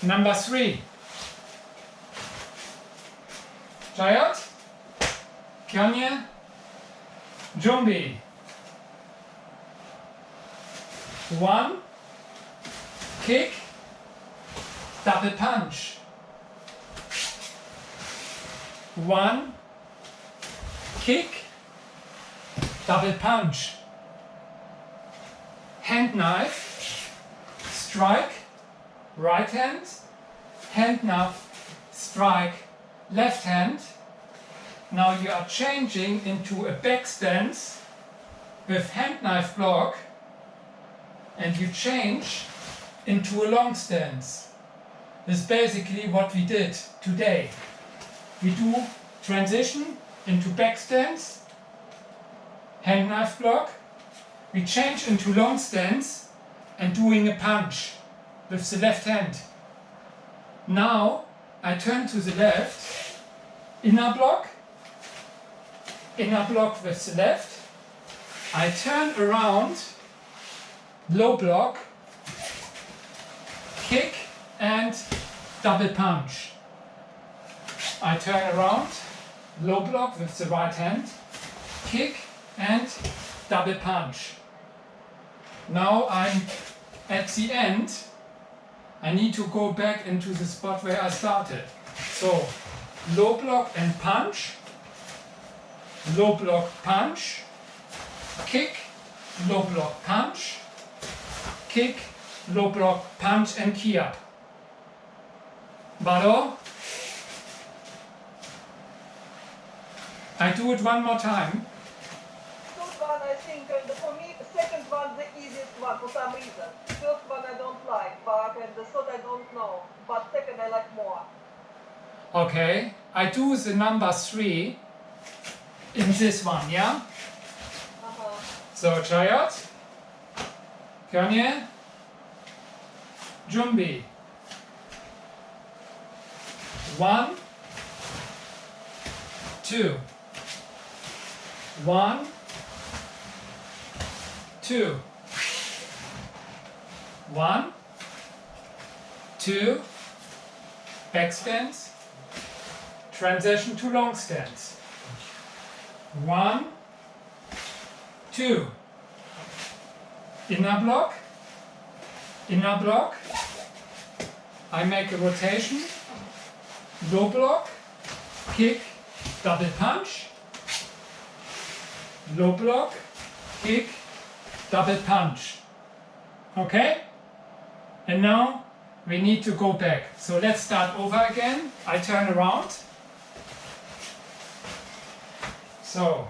Number 3. Jayat. Kanye. Jumbi. 1. Kick. Double punch. 1. Kick. Double punch. Hand knife, strike, right hand, hand knife, strike, left hand. Now you are changing into a back stance with hand knife block, and you change into a long stance. This is basically what we did today. We do transition into back stance, hand knife block, we change into long stance and doing a punch with the left hand. Now I turn to the left, inner block with the left, I turn around, low block, kick and double punch. I turn around, low block with the right hand, kick and double punch. Now I'm at the end. I need to go back into the spot where I started. So low block and punch, low block punch, kick, low block punch, kick, low block punch and key up. Baro. I do it one more time. First one, I think, for me, the second one, the easiest one. one for some reason. First one I don't like, and the third I don't know. But second I like more. Okay, I do the number 3 in this one, yeah? So, Chayot, Kanye, Jumbi. 1, 2. 1, 2. 1, 2. Back stance. Transition to long stance. 1, 2. Inner block. Inner block. I make a rotation. Low block. Kick. Double punch. Low block. Kick. Double punch. Okay? And now we need to go back. So let's start over again. I turn around. So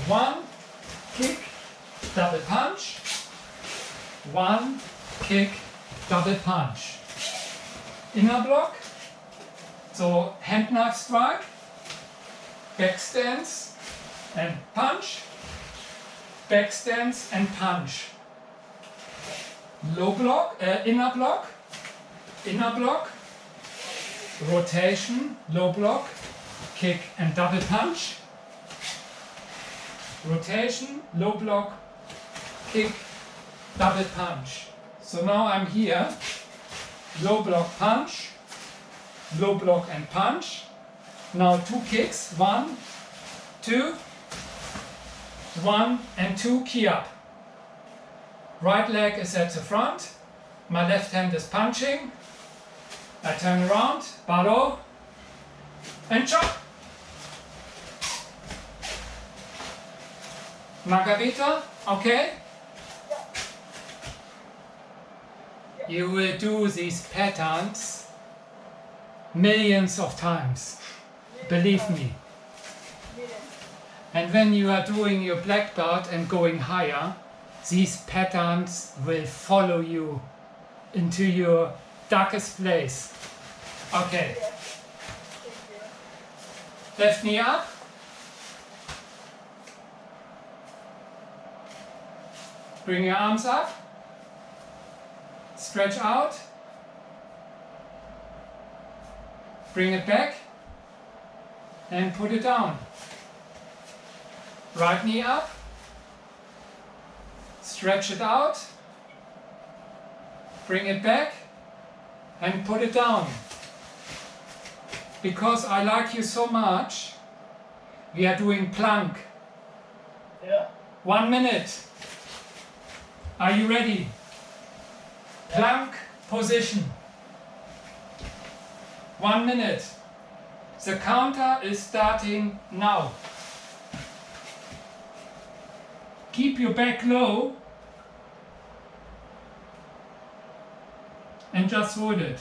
1, kick, double punch. 1, kick, double punch. Inner block. So hand knife strike. Back stance and punch. Back stance and punch. Low block, inner block. Inner block. Rotation, low block. Kick and double punch. Rotation, low block, kick, double punch. So now I'm here. Low block punch, low block and punch. Now 2 kicks, 1, 2, 1 and 2, key up. Right leg is at the front. My left hand is punching. I turn around, baro, and chop. Margarita, okay? You will do these patterns millions of times, believe me. And when you are doing your black belt and going higher, these patterns will follow you into your darkest place. Okay. Left knee up. Bring your arms up. Stretch out. Bring it back. And put it down. Right knee up. Stretch it out. Bring it back. And put it down. Because I like you so much, we are doing plank. Yeah. 1 minute. Are you ready? Plank position. 1 minute. The counter is starting now. Keep your back low and just hold it.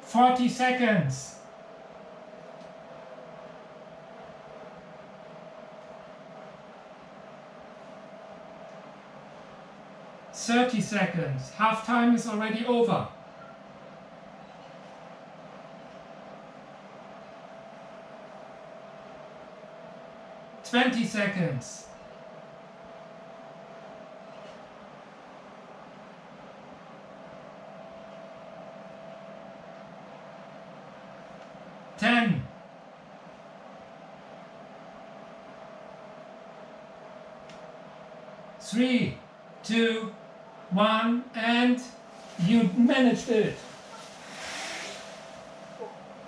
"40 seconds. "30 seconds. Half time is already over. "20 seconds. "10. 3, 2, 1, and you managed it.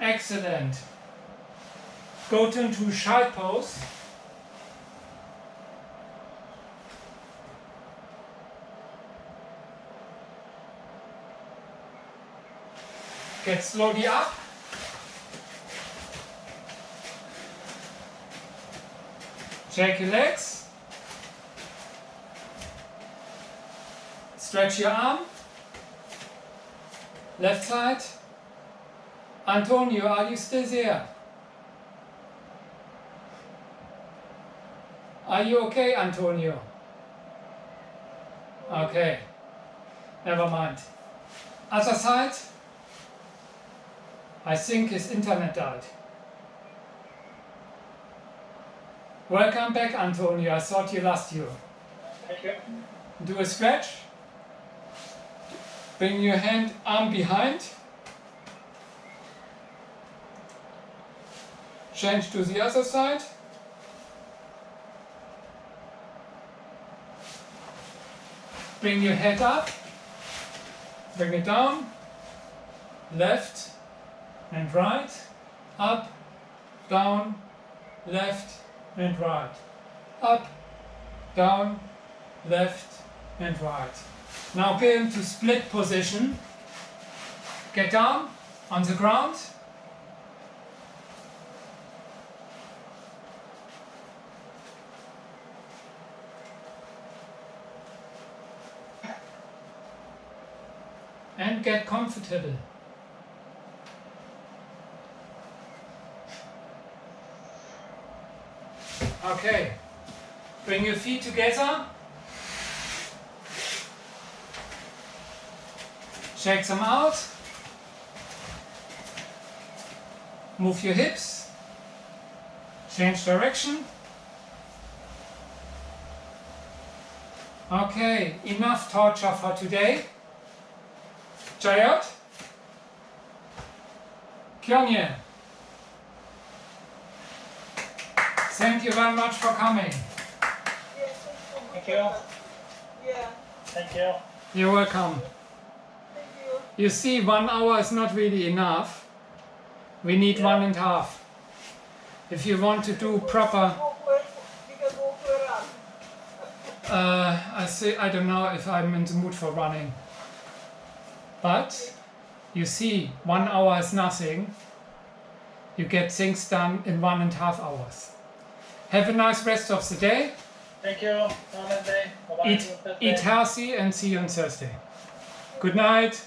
Excellent. Go into child pose. Get slowly up. Shake your legs. Stretch your arm. Left side. Antonio, are you still there? Are you okay, Antonio? Okay, never mind. Other side? I think his internet died. Welcome back, Antonio. I thought you lost you. Thank you. Do a stretch. Bring your arm behind. Change to the other side. Bring your head up. Bring it down. Left and right. Up, down, left and right. Up, down, left and right. Now go into split position. Get down on the ground. And get comfortable. Okay, bring your feet together. Shake them out. Move your hips. Change direction. Okay, enough torture for today. Jayot? Kyungye? Thank you very much for coming. Yeah, Thank you. Yeah, Thank you. You're welcome. thank you. You see, 1 hour is not really enough. We need 1.5. If you want to do proper, You can go for a run. I don't know if I'm in the mood for running. But you see, 1 hour is nothing. You get things done in 1.5 hours. Have a nice rest of the day. Thank you. Have a nice day. Bye-bye. Eat healthy and see you on Thursday. Good night.